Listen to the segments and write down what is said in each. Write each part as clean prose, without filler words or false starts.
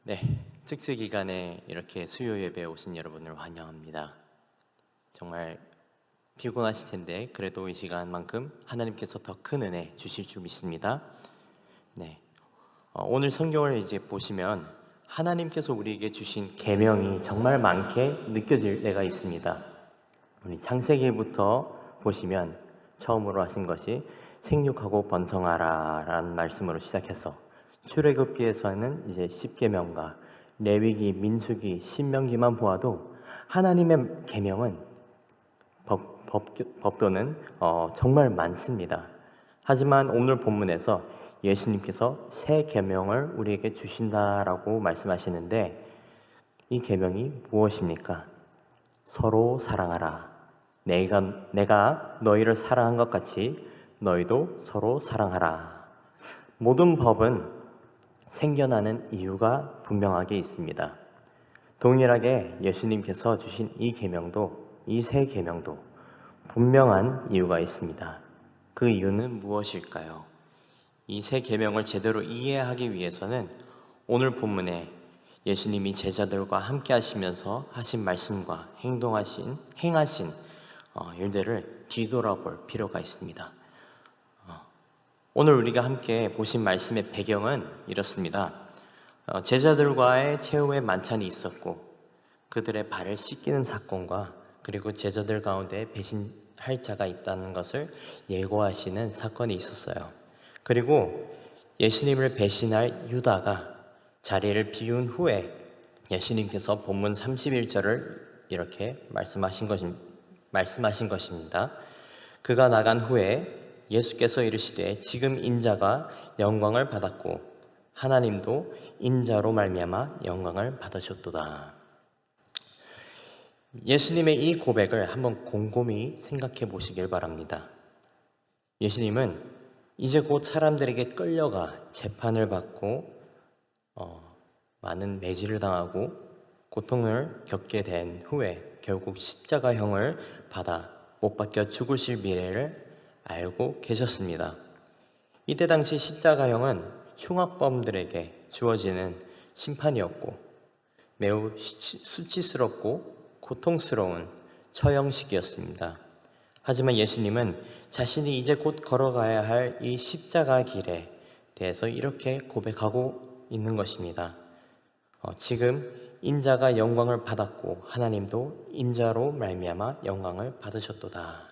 네, 특세 기간에 이렇게 수요 예배에 오신 여러분을 환영합니다. 정말 피곤하실 텐데 그래도 이 시간만큼 하나님께서 더 큰 은혜 주실 줄 믿습니다. 네, 오늘 성경을 이제 보시면 하나님께서 우리에게 주신 계명이 정말 많게 느껴질 때가 있습니다. 우리 창세기부터 보시면 처음으로 하신 것이 생육하고 번성하라라는 말씀으로 시작해서 출애굽기에서는 이제 십계명과 레위기, 민수기, 신명기만 보아도 하나님의 계명은 법도는 정말 많습니다. 하지만 오늘 본문에서 예수님께서 새 계명을 우리에게 주신다라고 말씀하시는데 이 계명이 무엇입니까? 서로 사랑하라. 내가 너희를 사랑한 것 같이 너희도 서로 사랑하라. 모든 법은 생겨나는 이유가 분명하게 있습니다. 동일하게 예수님께서 주신 이 계명도, 이 새 계명도 분명한 이유가 있습니다. 그 이유는 무엇일까요? 이 새 계명을 제대로 이해하기 위해서는 오늘 본문에 예수님이 제자들과 함께 하시면서 하신 말씀과 행하신 일들을 뒤돌아볼 필요가 있습니다. 오늘 우리가 함께 보신 말씀의 배경은 이렇습니다. 제자들과의 최후의 만찬이 있었고 그들의 발을 씻기는 사건과 그리고 제자들 가운데 배신할 자가 있다는 것을 예고하시는 사건이 있었어요. 그리고 예수님을 배신할 유다가 자리를 비운 후에 예수님께서 본문 31절을 이렇게 말씀하신 것입니다. 그가 나간 후에 예수께서 이르시되 지금 인자가 영광을 받았고 하나님도 인자로 말미암아 영광을 받으셨도다. 예수님의 이 고백을 한번 곰곰이 생각해 보시길 바랍니다. 예수님은 이제 곧 사람들에게 끌려가 재판을 받고 많은 매질을 당하고 고통을 겪게 된 후에 결국 십자가형을 받아 못 박혀 죽으실 미래를 알고 계셨습니다. 이때 당시 십자가형은 흉악범들에게 주어지는 심판이었고 매우 수치스럽고 고통스러운 처형식이었습니다. 하지만 예수님은 자신이 이제 곧 걸어가야 할 이 십자가 길에 대해서 이렇게 고백하고 있는 것입니다. 지금 인자가 영광을 받았고 하나님도 인자로 말미암아 영광을 받으셨도다.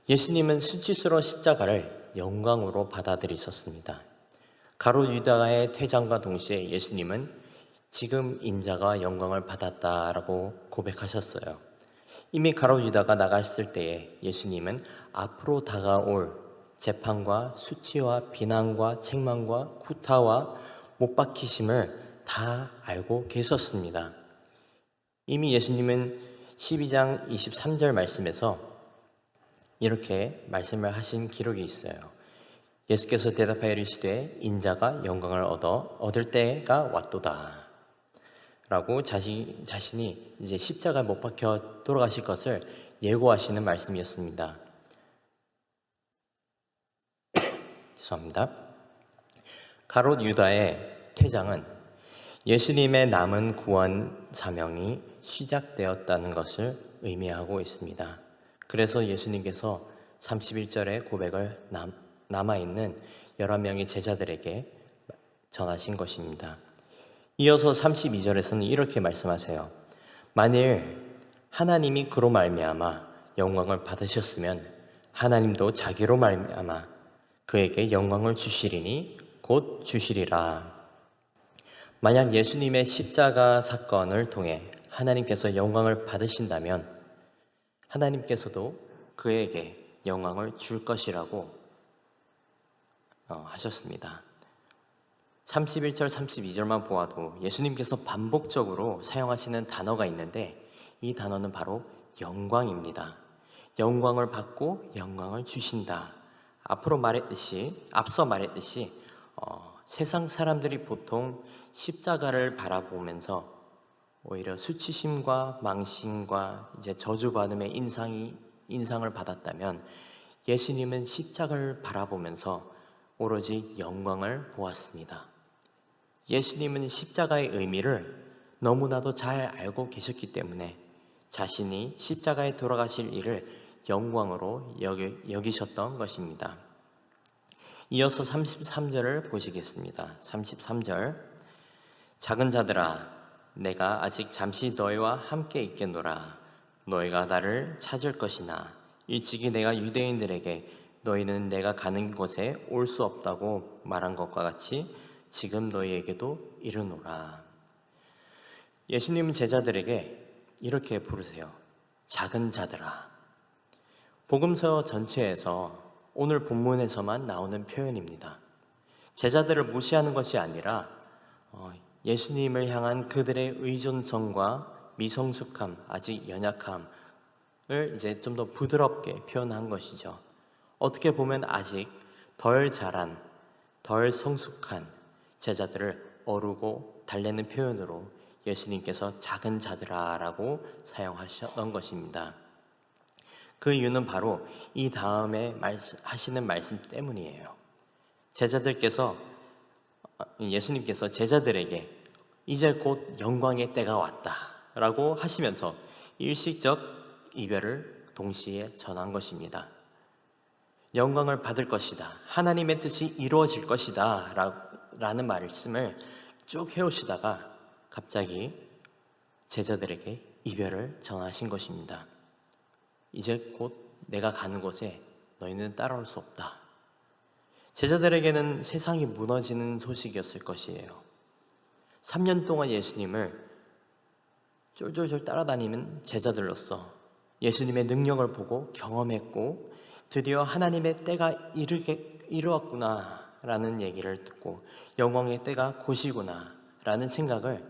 예수님은 수치스러운 십자가를 영광으로 받아들이셨습니다. 가룟 유다의 퇴장과 동시에 예수님은 지금 인자가 영광을 받았다라고 고백하셨어요. 이미 가룟 유다가 나갔을 때에 예수님은 앞으로 다가올 재판과 수치와 비난과 책망과 구타와 못 박히심을 다 알고 계셨습니다. 이미 예수님은 12장 23절 말씀에서 이렇게 말씀을 하신 기록이 있어요. 예수께서 대답하여 이르시되 인자가 영광을 얻을 때가 왔도다 라고 자신이 이제 십자가에 못 박혀 돌아가실 것을 예고하시는 말씀이었습니다. 죄송합니다. 가롯 유다의 퇴장은 예수님의 남은 구원 사명이 시작되었다는 것을 의미하고 있습니다. 그래서 예수님께서 31절의 고백을 남아있는 11명의 제자들에게 전하신 것입니다. 이어서 32절에서는 이렇게 말씀하세요. 만일 하나님이 그로 말미암아 영광을 받으셨으면 하나님도 자기로 말미암아 그에게 영광을 주시리니 곧 주시리라. 만약 예수님의 십자가 사건을 통해 하나님께서 영광을 받으신다면 하나님께서도 그에게 영광을 줄 것이라고 하셨습니다. 31절, 32절만 보아도 예수님께서 반복적으로 사용하시는 단어가 있는데 이 단어는 바로 영광입니다. 영광을 받고 영광을 주신다. 앞서 말했듯이 세상 사람들이 보통 십자가를 바라보면서 오히려 수치심과 망신과 이제 저주받음의 인상을 받았다면 예수님은 십자가를 바라보면서 오로지 영광을 보았습니다. 예수님은 십자가의 의미를 너무나도 잘 알고 계셨기 때문에 자신이 십자가에 돌아가실 일을 영광으로 여기셨던 것입니다. 이어서 33절을 보시겠습니다. 33절, 작은 자들아 내가 아직 잠시 너희와 함께 있겠노라. 너희가 나를 찾을 것이나 일찍이 내가 유대인들에게 너희는 내가 가는 곳에 올 수 없다고 말한 것과 같이 지금 너희에게도 이르노라. 예수님은 제자들에게 이렇게 부르세요. 작은 자들아. 복음서 전체에서 오늘 본문에서만 나오는 표현입니다. 제자들을 무시하는 것이 아니라 예수님을 향한 그들의 의존성과 미성숙함, 아직 연약함을 이제 좀 더 부드럽게 표현한 것이죠. 어떻게 보면 아직 덜 자란, 덜 성숙한 제자들을 어루고 달래는 표현으로 예수님께서 작은 자들아 라고 사용하셨던 것입니다. 그 이유는 바로 이 다음에 하시는 말씀 때문이에요. 예수님께서 제자들에게 이제 곧 영광의 때가 왔다 라고 하시면서 일시적 이별을 동시에 전한 것입니다. 영광을 받을 것이다, 하나님의 뜻이 이루어질 것이다 라는 말씀을 쭉 해오시다가 갑자기 제자들에게 이별을 전하신 것입니다. 이제 곧 내가 가는 곳에 너희는 따라올 수 없다. 제자들에게는 세상이 무너지는 소식이었을 것이에요. 3년 동안 예수님을 쫄쫄쫄 따라다니는 제자들로서 예수님의 능력을 보고 경험했고 드디어 하나님의 때가 이루었구나 라는 얘기를 듣고 영광의 때가 곧이구나 라는 생각을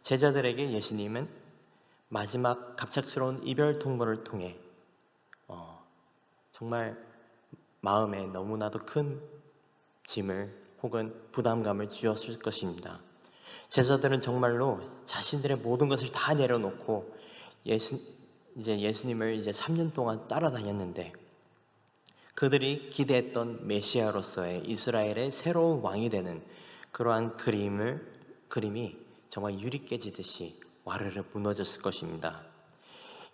제자들에게 예수님은 마지막 갑작스러운 이별 통보를 통해 정말 마음에 너무나도 큰 짐을 혹은 부담감을 주었을 것입니다. 제자들은 정말로 자신들의 모든 것을 다 내려놓고 예수님을 3년 동안 따라다녔는데 그들이 기대했던 메시아로서의 이스라엘의 새로운 왕이 되는 그러한 그림이 정말 유리 깨지듯이 와르르 무너졌을 것입니다.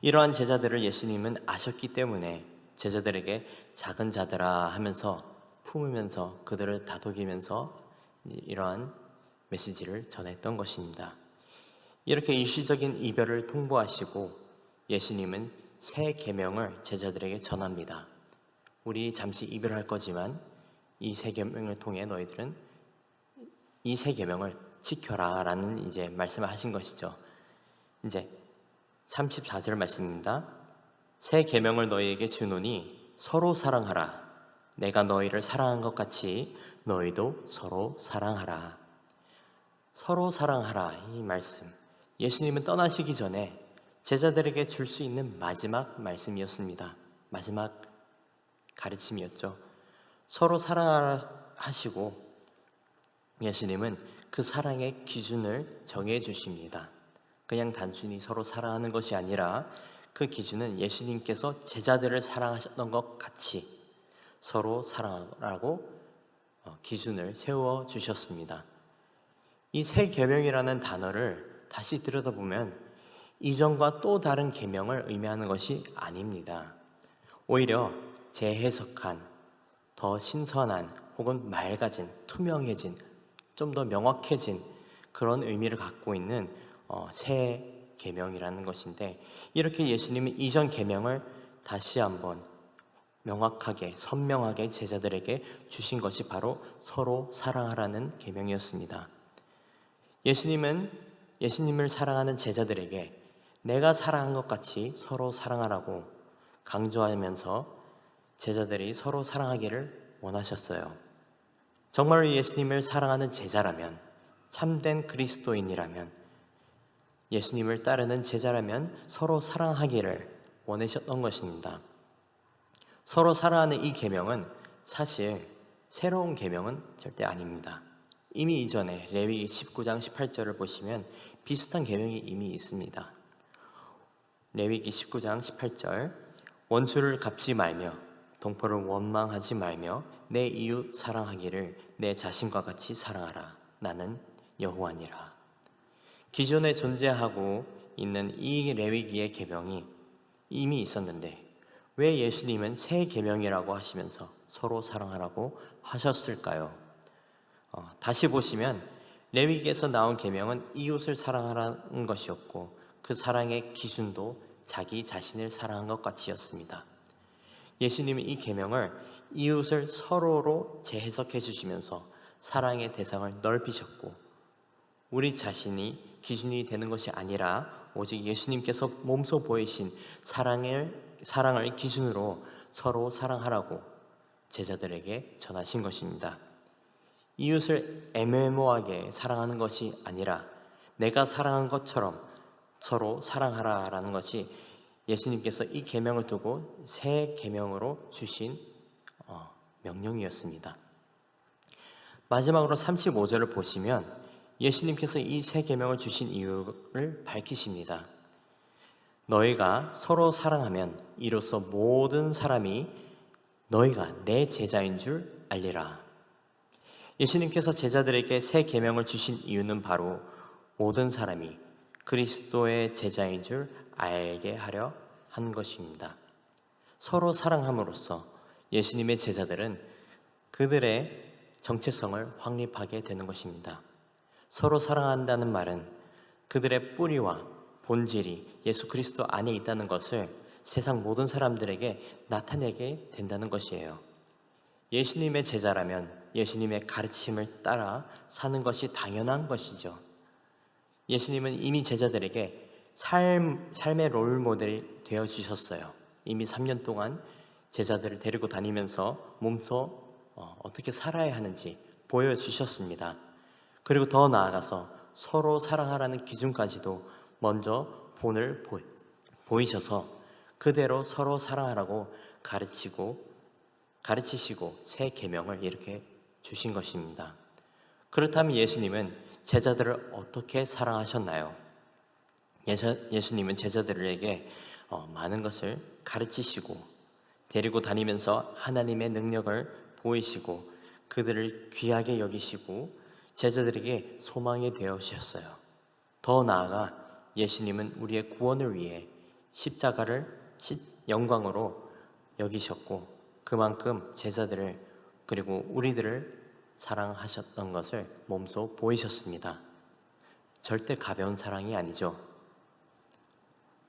이러한 제자들을 예수님은 아셨기 때문에 제자들에게 작은 자들아 하면서 품으면서 그들을 다독이면서 이러한 메시지를 전했던 것입니다. 이렇게 일시적인 이별을 통보하시고 예수님은 새 계명을 제자들에게 전합니다. 우리 잠시 이별할 거지만 이 새 계명을 통해 너희들은 이 새 계명을 지켜라 라는 이제 말씀을 하신 것이죠. 이제 34절 말씀입니다. 새 계명을 너희에게 주노니 서로 사랑하라. 내가 너희를 사랑한 것 같이 너희도 서로 사랑하라. 서로 사랑하라 이 말씀, 예수님은 떠나시기 전에 제자들에게 줄 수 있는 마지막 말씀이었습니다. 마지막 가르침이었죠. 서로 사랑하라 하시고 예수님은 그 사랑의 기준을 정해 주십니다. 그냥 단순히 서로 사랑하는 것이 아니라 그 기준은 예수님께서 제자들을 사랑하셨던 것 같이 서로 사랑하라고 기준을 세워 주셨습니다. 이 새 계명이라는 단어를 다시 들여다보면 이전과 또 다른 계명을 의미하는 것이 아닙니다. 오히려 재해석한, 더 신선한 혹은 맑아진, 투명해진, 좀 더 명확해진 그런 의미를 갖고 있는 새 계명이라는 것인데, 이렇게 예수님은 이전 계명을 다시 한번 명확하게 선명하게 제자들에게 주신 것이 바로 서로 사랑하라는 계명이었습니다. 예수님을 사랑하는 제자들에게 내가 사랑한 것 같이 서로 사랑하라고 강조하면서 제자들이 서로 사랑하기를 원하셨어요. 정말로 예수님을 사랑하는 제자라면, 참된 그리스도인이라면, 예수님을 따르는 제자라면 서로 사랑하기를 원하셨던 것입니다. 서로 사랑하는 이 계명은 사실 새로운 계명은 절대 아닙니다. 이미 이전에 레위기 19장 18절을 보시면 비슷한 계명이 이미 있습니다. 레위기 19장 18절, 원수를 갚지 말며 동포를 원망하지 말며 내 이웃 사랑하기를 내 자신과 같이 사랑하라. 나는 여호와니라. 기존에 존재하고 있는 이 레위기의 계명이 이미 있었는데 왜 예수님은 새 계명이라고 하시면서 서로 사랑하라고 하셨을까요? 다시 보시면 레위기에서 나온 계명은 이웃을 사랑하라는 것이었고 그 사랑의 기준도 자기 자신을 사랑한 것 같이였습니다. 예수님은 이 계명을 이웃을 서로로 재해석해 주시면서 사랑의 대상을 넓히셨고 우리 자신이 기준이 되는 것이 아니라 오직 예수님께서 몸소 보이신 사랑을 기준으로 서로 사랑하라고 제자들에게 전하신 것입니다. 이웃을 애매모호하게 사랑하는 것이 아니라 내가 사랑한 것처럼 서로 사랑하라라는 것이 예수님께서 이 계명을 두고 새 계명으로 주신 명령이었습니다. 마지막으로 35절을 보시면 예수님께서 이 새 계명을 주신 이유를 밝히십니다. 너희가 서로 사랑하면 이로써 모든 사람이 너희가 내 제자인 줄 알리라. 예수님께서 제자들에게 새 계명을 주신 이유는 바로 모든 사람이 그리스도의 제자인 줄 알게 하려 한 것입니다. 서로 사랑함으로써 예수님의 제자들은 그들의 정체성을 확립하게 되는 것입니다. 서로 사랑한다는 말은 그들의 뿌리와 본질이 예수 그리스도 안에 있다는 것을 세상 모든 사람들에게 나타내게 된다는 것이에요. 예수님의 제자라면 예수님의 가르침을 따라 사는 것이 당연한 것이죠. 예수님은 이미 제자들에게 삶의 롤모델이 되어주셨어요. 이미 3년 동안 제자들을 데리고 다니면서 몸소 어떻게 살아야 하는지 보여주셨습니다. 그리고 더 나아가서 서로 사랑하라는 기준까지도 먼저 본을 보이셔서 그대로 서로 사랑하라고 가르치시고 새 계명을 이렇게 주신 것입니다. 그렇다면 예수님은 제자들을 어떻게 사랑하셨나요? 예수님은 제자들에게 많은 것을 가르치시고 데리고 다니면서 하나님의 능력을 보이시고 그들을 귀하게 여기시고 제자들에게 소망이 되어주셨어요. 더 나아가 예수님은 우리의 구원을 위해 십자가를 영광으로 여기셨고 그만큼 제자들을 그리고 우리들을 사랑하셨던 것을 몸소 보이셨습니다. 절대 가벼운 사랑이 아니죠.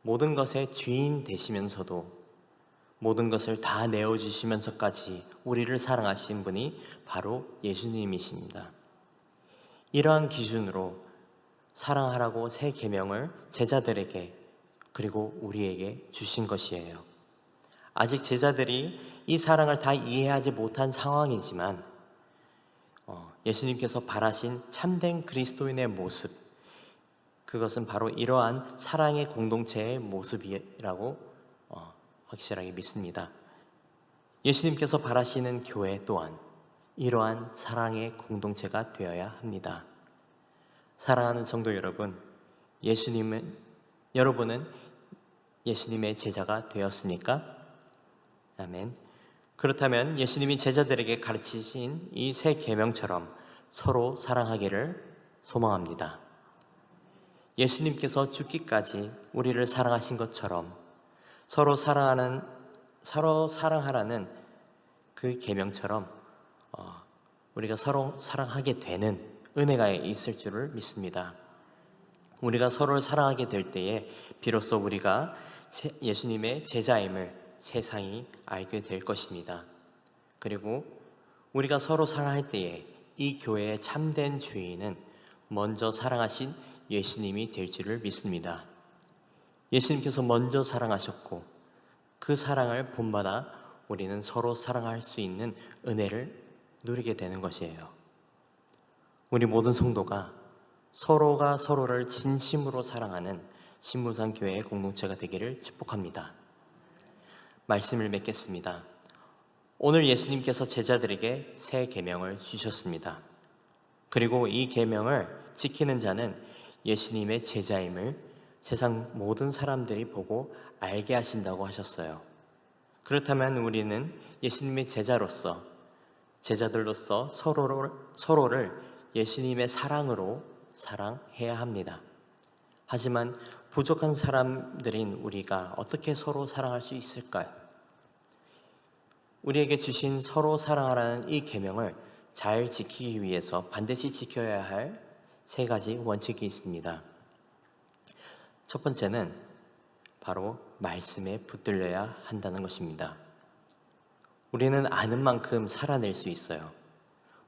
모든 것의 주인 되시면서도 모든 것을 다 내어주시면서까지 우리를 사랑하신 분이 바로 예수님이십니다. 이러한 기준으로 사랑하라고 새 계명을 제자들에게 그리고 우리에게 주신 것이에요. 아직 제자들이 이 사랑을 다 이해하지 못한 상황이지만 예수님께서 바라신 참된 그리스도인의 모습, 그것은 바로 이러한 사랑의 공동체의 모습이라고 확실하게 믿습니다. 예수님께서 바라시는 교회 또한 이러한 사랑의 공동체가 되어야 합니다. 사랑하는 성도 여러분, 여러분은 예수님의 제자가 되었습니까? 아멘. 그렇다면 예수님이 제자들에게 가르치신 이 새 계명처럼 서로 사랑하기를 소망합니다. 예수님께서 죽기까지 우리를 사랑하신 것처럼 서로 사랑하라는 그 계명처럼 우리가 서로 사랑하게 되는 은혜가 있을 줄을 믿습니다. 우리가 서로를 사랑하게 될 때에 비로소 우리가 예수님의 제자임을 세상이 알게 될 것입니다. 그리고 우리가 서로 사랑할 때에 이 교회의 참된 주인은 먼저 사랑하신 예수님이 될 줄을 믿습니다. 예수님께서 먼저 사랑하셨고 그 사랑을 본받아 우리는 서로 사랑할 수 있는 은혜를 누리게 되는 것이에요. 우리 모든 성도가 서로가 서로를 진심으로 사랑하는 신문산 교회의 공동체가 되기를 축복합니다. 말씀을 맺겠습니다. 오늘 예수님께서 제자들에게 새 계명을 주셨습니다. 그리고 이 계명을 지키는 자는 예수님의 제자임을 세상 모든 사람들이 보고 알게 하신다고 하셨어요. 그렇다면 우리는 예수님의 제자들로서 서로를 예수님의 사랑으로 사랑해야 합니다. 하지만 부족한 사람들인 우리가 어떻게 서로 사랑할 수 있을까요? 우리에게 주신 서로 사랑하라는 이 계명을 잘 지키기 위해서 반드시 지켜야 할 세 가지 원칙이 있습니다. 첫 번째는 바로 말씀에 붙들려야 한다는 것입니다. 우리는 아는 만큼 살아낼 수 있어요.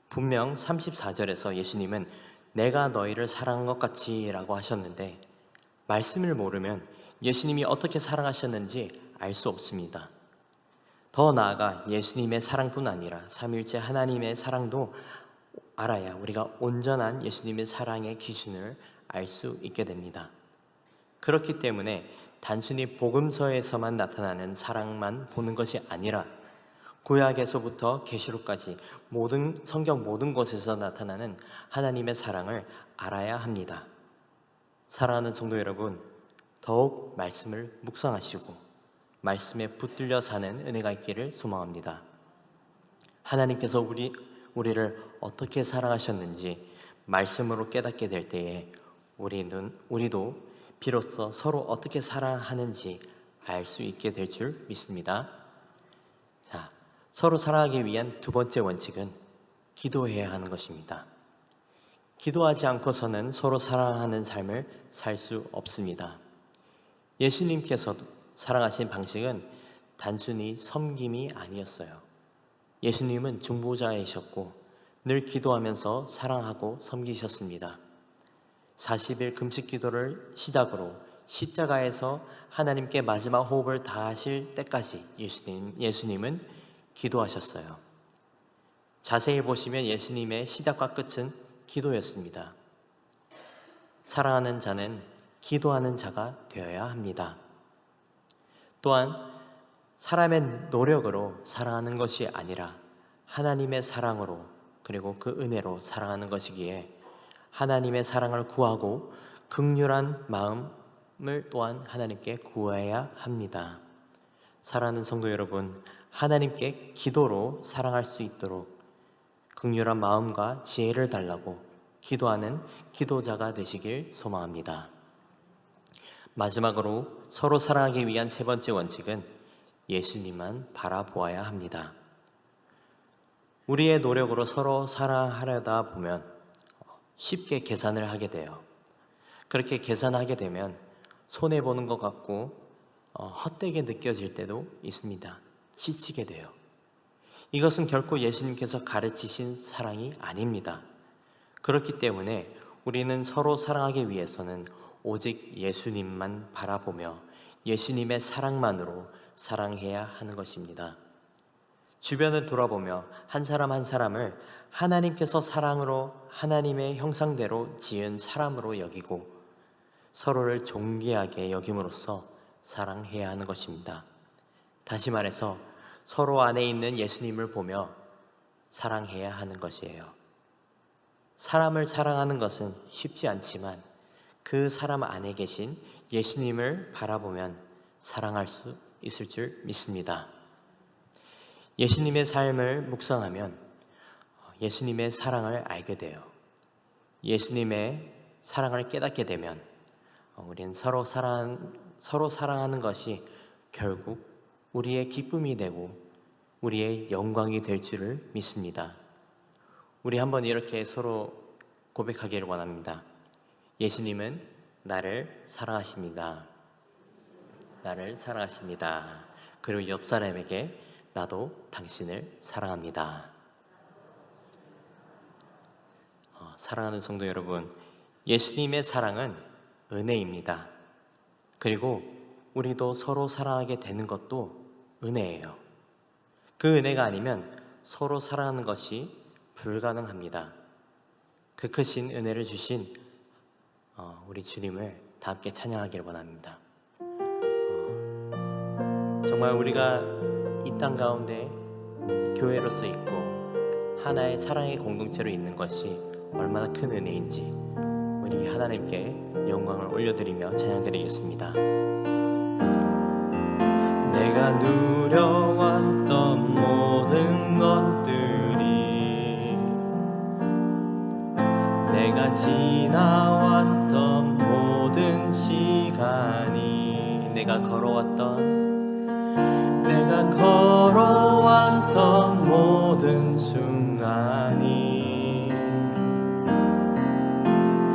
분명 34절에서 예수님은 내가 너희를 사랑한 것 같이 라고 하셨는데 말씀을 모르면 예수님이 어떻게 사랑하셨는지 알 수 없습니다. 더 나아가 예수님의 사랑뿐 아니라 삼위일체 하나님의 사랑도 알아야 우리가 온전한 예수님의 사랑의 기준을 알 수 있게 됩니다. 그렇기 때문에 단순히 복음서에서만 나타나는 사랑만 보는 것이 아니라 구약에서부터 계시록까지 모든 성경 모든 곳에서 나타나는 하나님의 사랑을 알아야 합니다. 사랑하는 성도 여러분, 더욱 말씀을 묵상하시고 말씀에 붙들려 사는 은혜가 있기를 소망합니다. 하나님께서 우리를 어떻게 사랑하셨는지 말씀으로 깨닫게 될 때에 우리도 비로소 서로 어떻게 사랑하는지 알 수 있게 될 줄 믿습니다. 자, 서로 사랑하기 위한 두 번째 원칙은 기도해야 하는 것입니다. 기도하지 않고서는 서로 사랑하는 삶을 살 수 없습니다. 예수님께서 사랑하신 방식은 단순히 섬김이 아니었어요. 예수님은 중보자이셨고 늘 기도하면서 사랑하고 섬기셨습니다. 40일 금식 기도를 시작으로 십자가에서 하나님께 마지막 호흡을 다하실 때까지 예수님은 기도하셨어요. 자세히 보시면 예수님의 시작과 끝은 기도였습니다. 사랑하는 자는 기도하는 자가 되어야 합니다. 또한 사람의 노력으로 사랑하는 것이 아니라 하나님의 사랑으로 그리고 그 은혜로 사랑하는 것이기에 하나님의 사랑을 구하고 긍휼한 마음을 또한 하나님께 구해야 합니다. 사랑하는 성도 여러분, 하나님께 기도로 사랑할 수 있도록 긍휼한 마음과 지혜를 달라고 기도하는 기도자가 되시길 소망합니다. 마지막으로 서로 사랑하기 위한 세 번째 원칙은 예수님만 바라보아야 합니다. 우리의 노력으로 서로 사랑하려다 보면 쉽게 계산을 하게 돼요. 그렇게 계산하게 되면 손해보는 것 같고 헛되게 느껴질 때도 있습니다. 지치게 돼요. 이것은 결코 예수님께서 가르치신 사랑이 아닙니다. 그렇기 때문에 우리는 서로 사랑하기 위해서는 오직 예수님만 바라보며 예수님의 사랑만으로 사랑해야 하는 것입니다. 주변을 돌아보며 한 사람 한 사람을 하나님께서 사랑으로 하나님의 형상대로 지은 사람으로 여기고 서로를 존귀하게 여김으로써 사랑해야 하는 것입니다. 다시 말해서 서로 안에 있는 예수님을 보며 사랑해야 하는 것이에요. 사람을 사랑하는 것은 쉽지 않지만 그 사람 안에 계신 예수님을 바라보면 사랑할 수 있을 줄 믿습니다. 예수님의 삶을 묵상하면 예수님의 사랑을 알게 돼요. 예수님의 사랑을 깨닫게 되면 우리는 서로 사랑하는 것이 결국 우리의 기쁨이 되고 우리의 영광이 될 줄을 믿습니다. 우리 한번 이렇게 서로 고백하기를 원합니다. 예수님은 나를 사랑하십니다. 나를 사랑하십니다. 그리고 옆 사람에게 나도 당신을 사랑합니다. 사랑하는 성도 여러분, 예수님의 사랑은 은혜입니다. 그리고 우리도 서로 사랑하게 되는 것도 은혜예요. 그 은혜가 아니면 서로 사랑하는 것이 불가능합니다. 그 크신 은혜를 주신 우리 주님을 다 함께 찬양하기를 원합니다. 정말 우리가 이 땅 가운데 교회로서 있고 하나의 사랑의 공동체로 있는 것이 얼마나 큰 은혜인지 우리 하나님께 영광을 올려드리며 찬양드리겠습니다. 내가 누려왔던 모든 것들이 내가 내가 지나왔던 모든 시간이 내가 걸어왔던 모든 순간이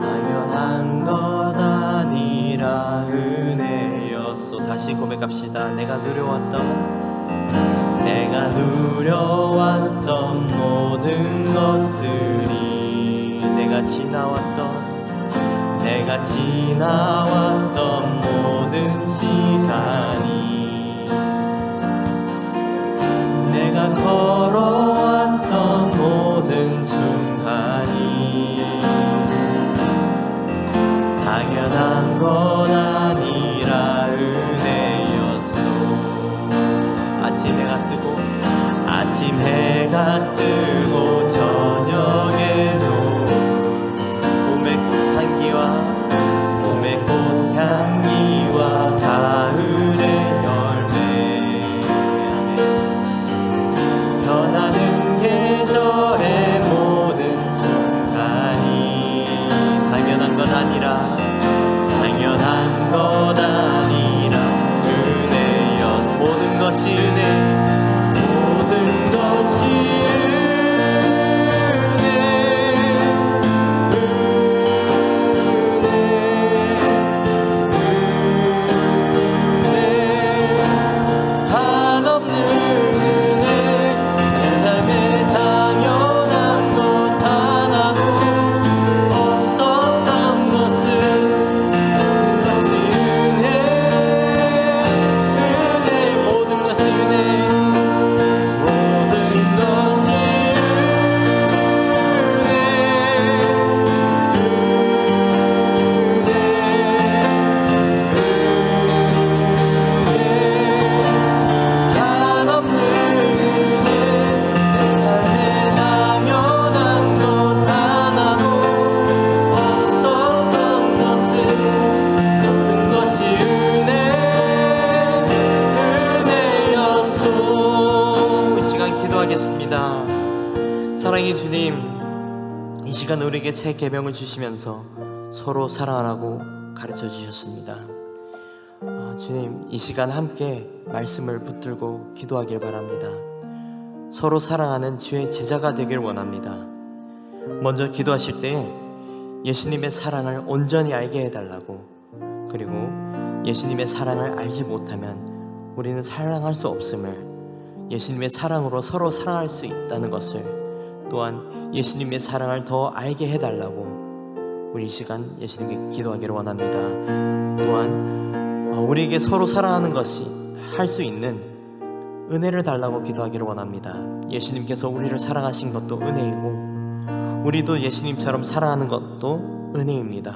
당연한 것 아니라 은혜였소. 다시 고백합시다. 내가 누려왔던 모든 것들이 내가 지나왔던 모든 시간이 내가 걸어왔던 모든 순간이 당연한 건 아니라 은혜였소. 아침 해가 뜨고 저녁에도 봄의 꽃향기와 가을의 열매 변하는 계절의 모든 순간이 당연한 것 아니라 은혜였소. 모든 것이 은혜 사랑의 주님, 이 시간 우리에게 새 계명을 주시면서 서로 사랑하라고 가르쳐 주셨습니다. 주님, 이 시간 함께 말씀을 붙들고 기도하길 바랍니다. 서로 사랑하는 주의 제자가 되길 원합니다. 먼저 기도하실 때에 예수님의 사랑을 온전히 알게 해달라고, 그리고 예수님의 사랑을 알지 못하면 우리는 사랑할 수 없음을, 예수님의 사랑으로 서로 사랑할 수 있다는 것을, 또한 예수님의 사랑을 더 알게 해달라고 우리 이 시간 예수님께 기도하기를 원합니다. 또한 우리에게 서로 사랑하는 것이 할 수 있는 은혜를 달라고 기도하기를 원합니다. 예수님께서 우리를 사랑하신 것도 은혜이고 우리도 예수님처럼 사랑하는 것도 은혜입니다.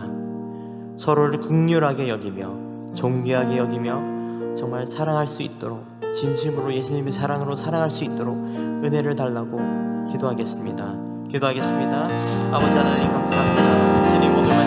서로를 긍휼하게 여기며 존귀하게 여기며 정말 사랑할 수 있도록, 진심으로 예수님의 사랑으로 사랑할 수 있도록 은혜를 달라고 기도하겠습니다. 아버지 하나님 감사합니다. 주님 오늘